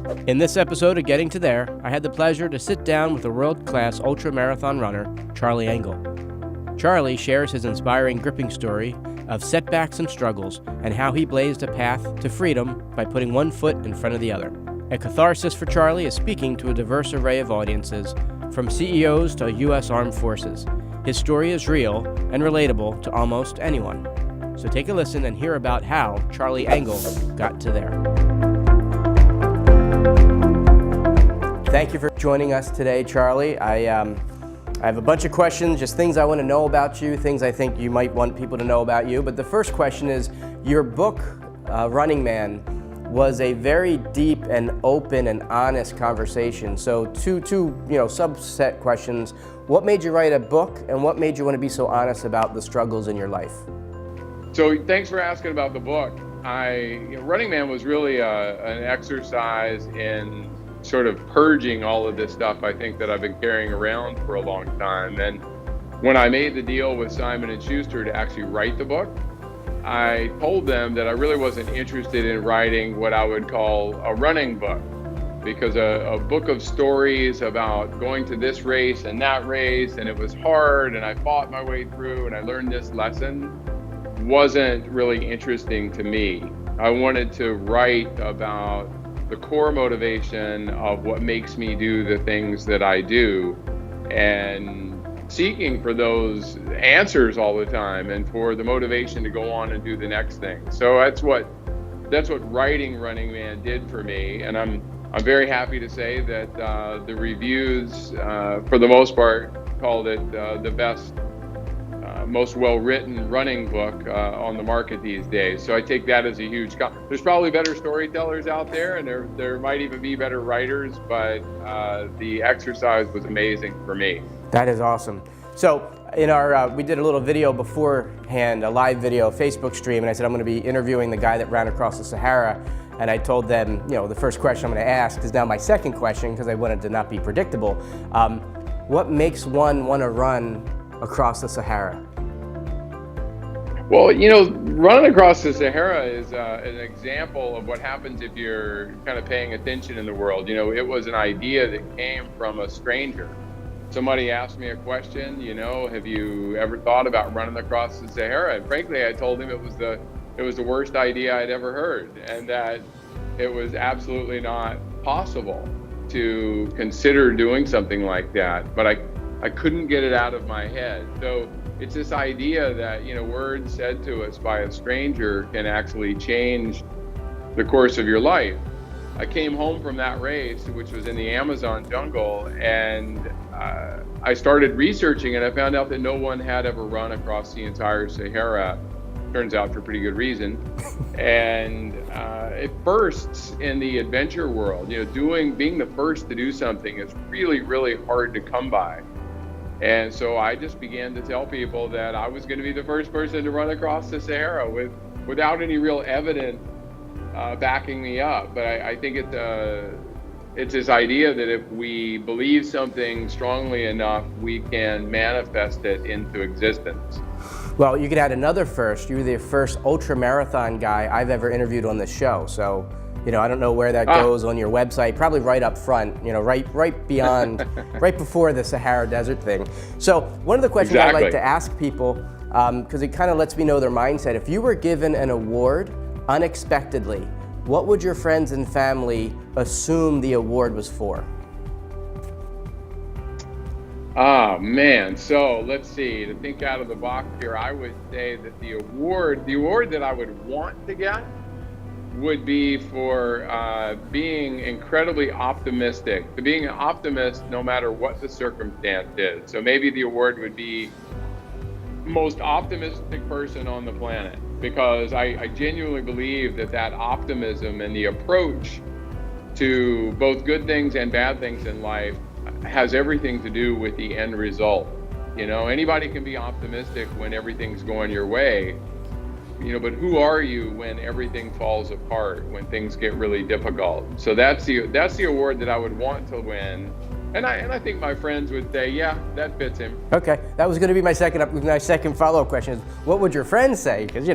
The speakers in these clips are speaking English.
In this episode of Getting to There, I had the pleasure to sit down with a world-class ultra-marathon runner, Charlie Engle. Charlie shares his inspiring gripping story of setbacks and struggles and how he blazed a path to freedom by putting one foot in front of the other. A catharsis for Charlie is speaking to a diverse array of audiences, from CEOs to U.S. Armed Forces. His story is real and relatable to almost anyone. So take a listen and hear about how Charlie Engle got to there. Thank you for joining us today, Charlie. I have a bunch of questions, just things I want to know about you, things I think you might want people to know about you. But the first question is, your book, Running Man, was a very deep and open and honest conversation. So two subset questions. What made you write a book, and what made you want to be so honest about the struggles in your life? So thanks for asking about the book. Running Man was really an exercise in sort of purging all of this stuff I think that I've been carrying around for a long time. And when I made the deal with Simon & Schuster to actually write the book, I told them that I really wasn't interested in writing what I would call a running book, because a book of stories about going to this race and that race, and it was hard, and I fought my way through, and I learned this lesson, wasn't really interesting to me. I wanted to write about the core motivation of what makes me do the things that I do, and seeking for those answers all the time, and for the motivation to go on and do the next thing. So that's what writing Running Man did for me, and I'm very happy to say that the reviews, for the most part, called it the best, most well-written running book on the market these days. So I take that as a huge there's probably better storytellers out there, and there might even be better writers, but the exercise was amazing for me. That is awesome. So in our, we did a little video beforehand, a live video Facebook stream, and I said I'm going to be interviewing the guy that ran across the Sahara, and I told them, the first question I'm going to ask is now my second question, because I wanted to not be predictable. What makes one want to run across the Sahara? Well, running across the Sahara is an example of what happens if you're kind of paying attention in the world. It was an idea that came from a stranger. Somebody asked me a question, have you ever thought about running across the Sahara? And frankly, I told him it was the worst idea I'd ever heard, and that it was absolutely not possible to consider doing something like that. But I couldn't get it out of my head. So it's this idea that, words said to us by a stranger can actually change the course of your life. I came home from that race, which was in the Amazon jungle, and I started researching, and I found out that no one had ever run across the entire Sahara. Turns out for pretty good reason. And it bursts in the adventure world. Being the first to do something is really, really hard to come by. And so I just began to tell people that I was going to be the first person to run across the Sahara without any real evidence backing me up. But I think it's this idea that if we believe something strongly enough, we can manifest it into existence. Well, you could add another first. You were the first ultra marathon guy I've ever interviewed on this show. So, I don't know where that goes on your website. Probably right up front. Right beyond, right before the Sahara Desert thing. So, one of the questions I like to ask people, because it kind of lets me know their mindset. If you were given an award unexpectedly, what would your friends and family assume the award was for? Man, so let's see, to think out of the box here, I would say that the award that I would want to get would be for being incredibly optimistic, to being an optimist no matter what the circumstance is. So maybe the award would be most optimistic person on the planet, because I genuinely believe that optimism and the approach to both good things and bad things in life has everything to do with the end result. Anybody can be optimistic when everything's going your way, but who are you when everything falls apart, when things get really difficult? So that's the award that I would want to win. And I think my friends would say, yeah, that fits him. Okay, that was going to be my second follow-up question is, what would your friends say? Because,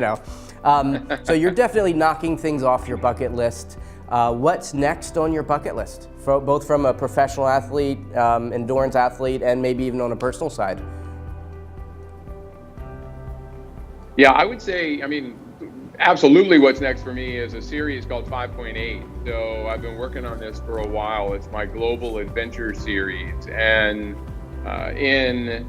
so you're definitely knocking things off your bucket list. What's next on your bucket list, both from a professional athlete, endurance athlete, and maybe even on a personal side? Yeah, I would say, absolutely what's next for me is a series called 5.8. So I've been working on this for a while. It's my global adventure series. And in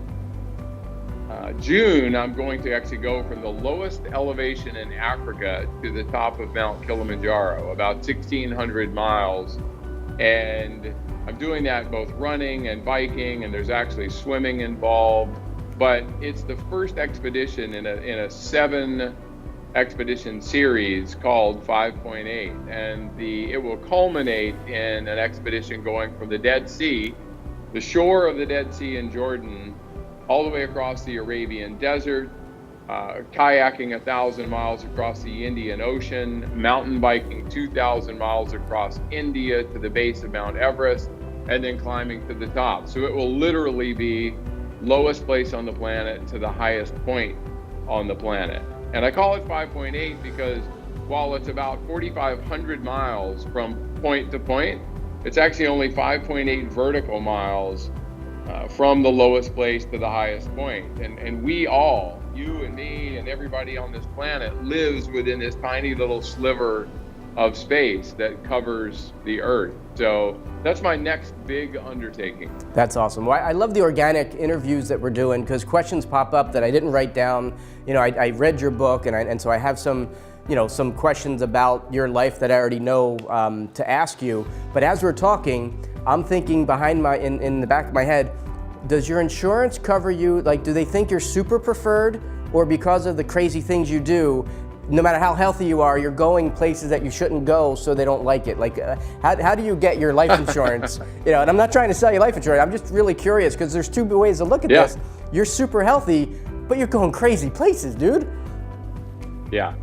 June, I'm going to actually go from the lowest elevation in Africa to the top of Mount Kilimanjaro, about 1,600 miles. And I'm doing that both running and biking, and there's actually swimming involved. But it's the first expedition in a 7 expedition series called 5.8, and it will culminate in an expedition going from the Dead Sea, the shore of the Dead Sea in Jordan, all the way across the Arabian Desert, kayaking 1,000 miles across the Indian Ocean, mountain biking 2,000 miles across India to the base of Mount Everest, and then climbing to the top. So it will literally be lowest place on the planet to the highest point on the planet. And I call it 5.8 because while it's about 4,500 miles from point to point, it's actually only 5.8 vertical miles from the lowest place to the highest point. And we all, you and me and everybody on this planet, lives within this tiny little sliver of space that covers the Earth. So that's my next big undertaking. That's awesome. Well, I love the organic interviews that we're doing because questions pop up that I didn't write down. You know, I read your book, and so I have some, some questions about your life that I already know to ask you. But as we're talking, I'm thinking in the back of my head, does your insurance cover you? Like, do they think you're super preferred, or because of the crazy things you do, no matter how healthy you are, you're going places that you shouldn't go, so they don't like it? Like, how do you get your life insurance? And I'm not trying to sell you life insurance. I'm just really curious because there's two ways to look at this. You're super healthy, but you're going crazy places, dude. Yeah,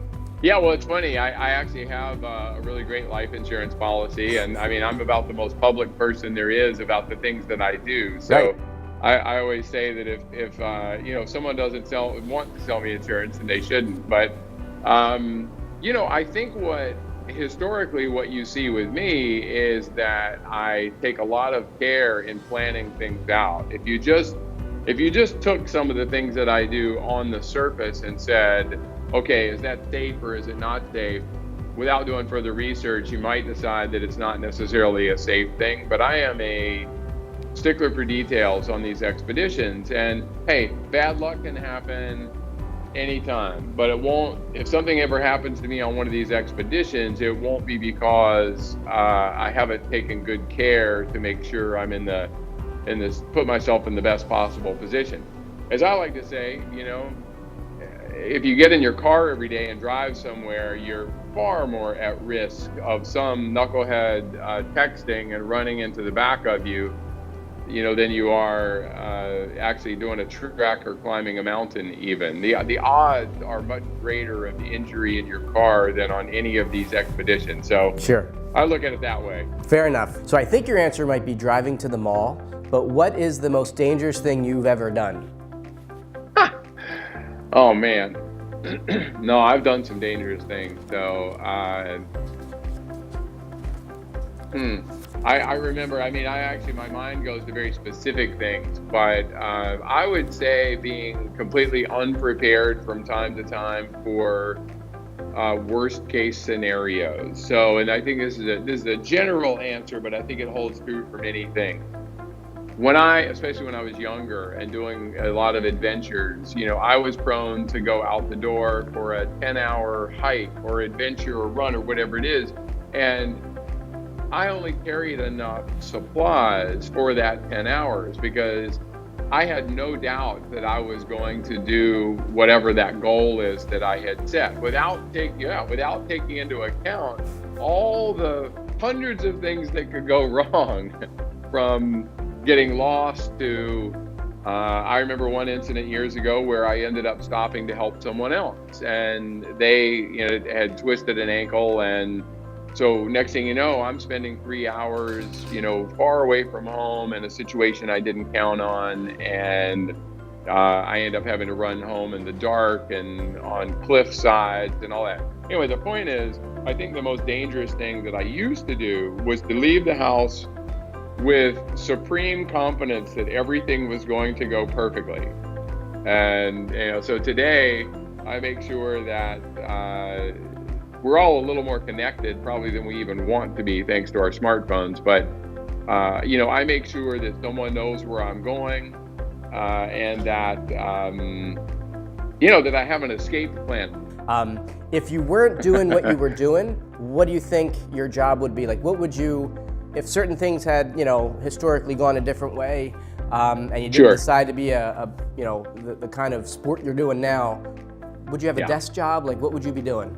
well, it's funny. I actually have a really great life insurance policy, and I'm about the most public person there is about the things that I do. So. Right. I always say that if someone doesn't want to sell me insurance, then they shouldn't. But I think historically what you see with me is that I take a lot of care in planning things out. If you just took some of the things that I do on the surface and said, okay, is that safe or is it not safe? Without doing further research, you might decide that it's not necessarily a safe thing. But I am a stickler for details on these expeditions, and hey, bad luck can happen anytime, but it won't. If something ever happens to me on one of these expeditions, it won't be because I haven't taken good care to make sure I'm put myself in the best possible position. As I like to say, if you get in your car every day and drive somewhere, you're far more at risk of some knucklehead texting and running into the back of you, than you are actually doing a trek or climbing a mountain even. The odds are much greater of the injury in your car than on any of these expeditions. So sure, I look at it that way. Fair enough. So I think your answer might be driving to the mall, but what is the most dangerous thing you've ever done? Oh, man. No, I've done some dangerous things. So, I remember, my mind goes to very specific things, but I would say being completely unprepared from time to time for worst case scenarios. So, and I think this is a general answer, but I think it holds true for many things. Especially when I was younger and doing a lot of adventures, I was prone to go out the door for a 10-hour hike or adventure or run or whatever it is. And I only carried enough supplies for that 10 hours because I had no doubt that I was going to do whatever that goal is that I had set without taking into account all the hundreds of things that could go wrong, from getting lost to I remember one incident years ago where I ended up stopping to help someone else, and they had twisted an ankle, and so next thing you know, I'm spending 3 hours, far away from home in a situation I didn't count on, and I end up having to run home in the dark and on cliff sides and all that. Anyway, the point is, I think the most dangerous thing that I used to do was to leave the house with supreme confidence that everything was going to go perfectly. And so today I make sure that we're all a little more connected probably than we even want to be, thanks to our smartphones. But I make sure that someone knows where I'm going, and that that I have an escape plan. If you weren't doing what you were doing, what do you think your job would be? Like, what would you, if certain things had, historically gone a different way, and you didn't decide to be the kind of sport you're doing now, would you have a desk job? Like, what would you be doing?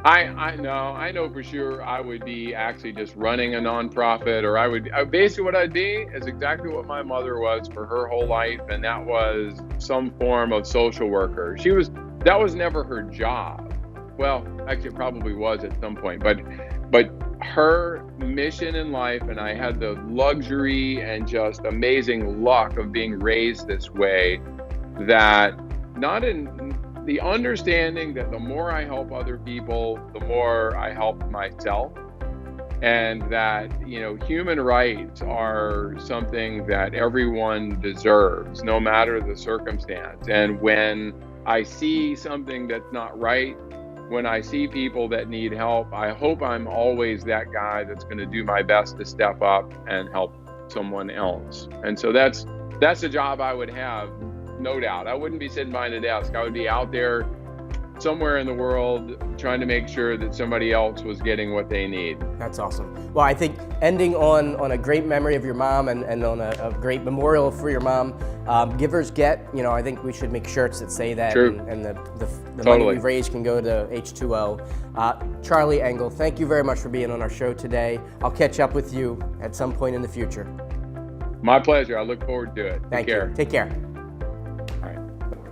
I know for sure I would be actually just running a nonprofit, or basically what I'd be is exactly what my mother was for her whole life, and that was some form of social worker. That was never her job. Well, actually it probably was at some point, but her mission in life, and I had the luxury and just amazing luck of being raised this way, that not in the understanding that the more I help other people, the more I help myself, and that, human rights are something that everyone deserves, no matter the circumstance. And when I see something that's not right, when I see people that need help, I hope I'm always that guy that's going to do my best to step up and help someone else. And so that's the job I would have. No doubt. I wouldn't be sitting behind a desk. I would be out there somewhere in the world trying to make sure that somebody else was getting what they need. That's awesome. Well, I think ending on a great memory of your mom and on a great memorial for your mom, givers get, I think we should make shirts that say that. True. And the Totally. money we've raised can go to H2O. Charlie Engle, thank you very much for being on our show today. I'll catch up with you at some point in the future. My pleasure. I look forward to it. Thank you. Take care. All right.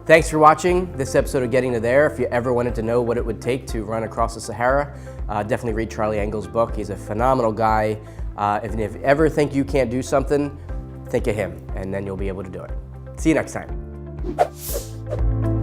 Thanks for watching this episode of Getting to There. If you ever wanted to know what it would take to run across the Sahara, definitely read Charlie Engle's book. He's a phenomenal guy. If you ever think you can't do something, think of him, and then you'll be able to do it. See you next time.